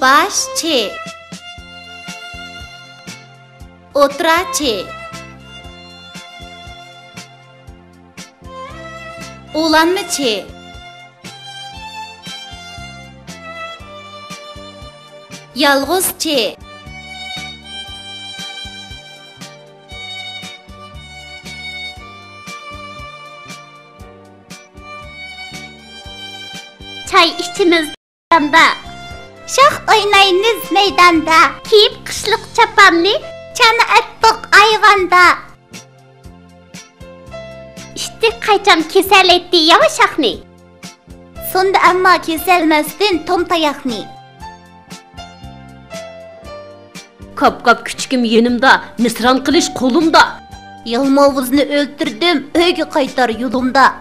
Başçı. Otraçı. Ulanmaçı. Yalğızçı. Çay içimiz da. Şah oynayınız meydanda. Kiyip kışlık çapanlı. Çanı ettik ayvanda. İşte kaçam kesel etti yavaş akni. Sonda amma keselmezsin tom tayakni. Kap küçüküm yanımda, nisran kılıç kolumda. Yılmavuzunu öldürdüm, öyge kaytar yolumda.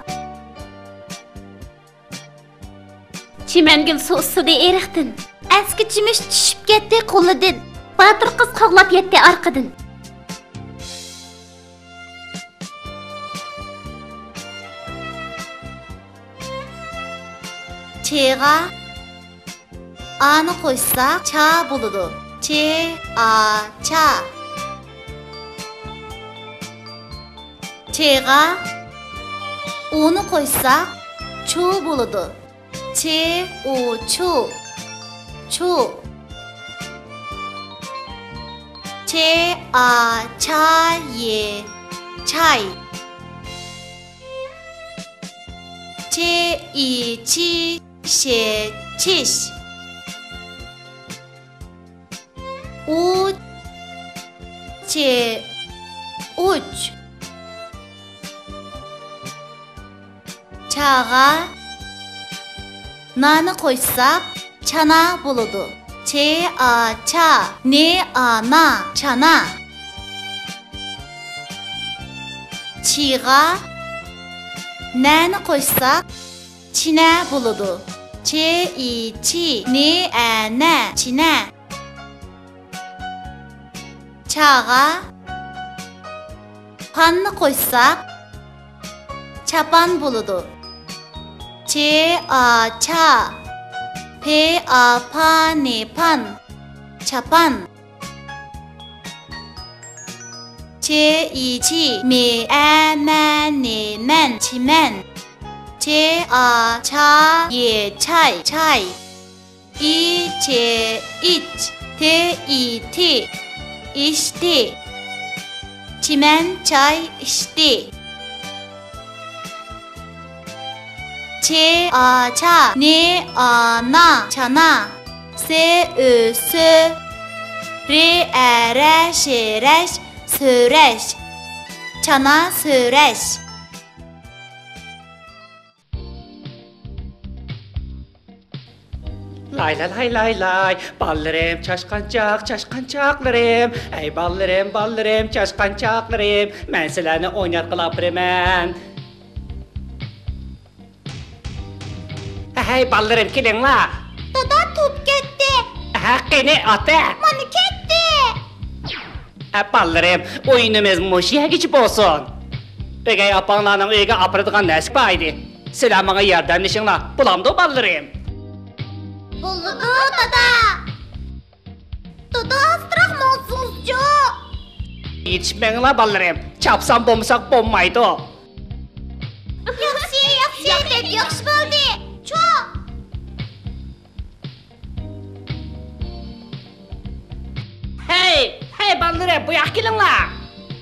Çimengil soğusu de eriktin. Eski çimiş düşüp gitti koludun. Batır kız koğlap yetti arkadın. Çeğa A'nı koysak ça buludu. Ça. Çeğa U'nu koysak çu buludu. Çu. Çay. Çiş. Uç. Çağa Na'nı koysak çana buludu. Ça. Na. Çana. Çiğa N'ni koysak çine buludu. Çi. Ne. Çine. Çağa Pan'ını koysak çapan buludu. Ça. Pan. Çapan. Çi. Men. Çimen. Çay. İç. Ti. İçti. Çimen çay içti. Ça. Na. Çana. Sö. Reş. Söreş. Çana söreş. Lay, ballarım çaşqançaqlarım. Ey ballarım çaşqançaqlarım. Mən sizlərni oynatqılapırım. Hey ballarım kelin la. Dada top gitti. Haqqini ata. Mani gitti. Ballarım oyunumuz muşiyə geçip olsun. Peki apanlarının öyge apırdıqan nəsi baydı. Sizlər mənə yardımlaşınlar. Bulamdı ballarım. Buldu dada. Dada astıraq monsuzcu. Yetişməyin ballarım. Çapsam bomsak bommaydı. Yaxşı buldu. Çok. Hey ballarım bu yak gelin la.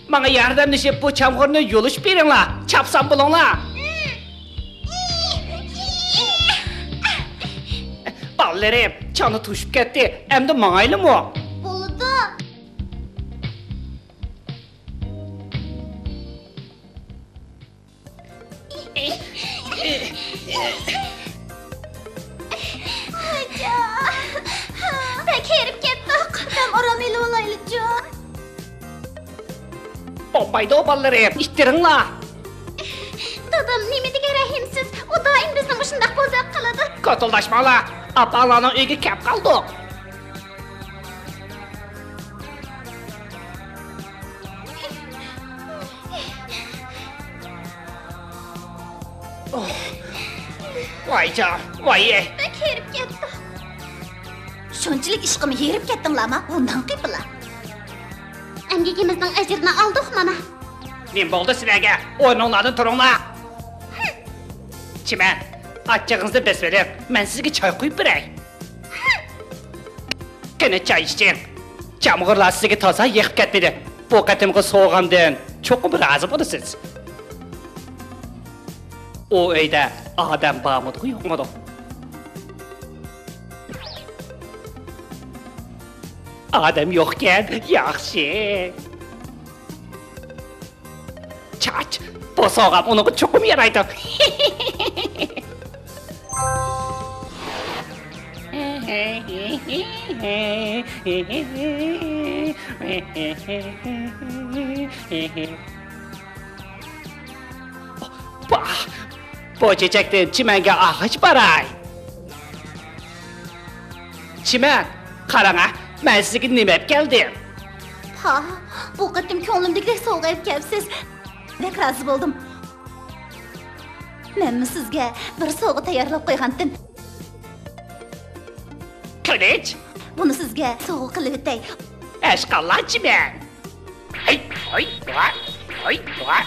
Bana yardımlaşıp bu çamurunu yoluş verin la. Çapsam bulun la. Ballarım çanı tuşup gitti. Hem de manaylı mı? Buldu. Pek herip gitti. Ben oramıyla olaylı can. Bombaydı o ballarım. İttirin la. Dadam nimeti gerehimsiz. O daim bizim başında bozak kaladı. Kotuldaşma la. Apalanın öyge kep kaldık. Vay can, vay ye. Pek herip gitti. Shunchalik ishqimni yerib ketdinglarmi? Undan qipila. Əmgəkimizin əcrini aldıq, mana. Men bo'ldi sizlarga? O'rninglardan turinglar. Chiman, achchig'ingizni besbering. Men sizga choy quyib beray. Qani choy iching. Jamg'irlar sizga toza yiqib ketmadi. Bu qatimgi so'g'amdan cho'qib rozi bo'lasiz. O uyda odam bormi yo'qmi? Adam yo'qkan, yaxshi. Chach, bu so'g'am uni cho'qim yaraydi. Bu chechakdan chimanga og'ich baray. Chiman, qarang-a, men sizga nima deb keldim? Ha, bu qatim ko'nglimdagidek sovg'a olib kelibsiz. Bek rozi bo'ldim. Men sizga bir sovg'a tayyorlab qo'ygandim. Qilich, Buni sizga sovg'a qilib o'tay. Ashqallanchiman. Ay, ay, ay, ay, ay.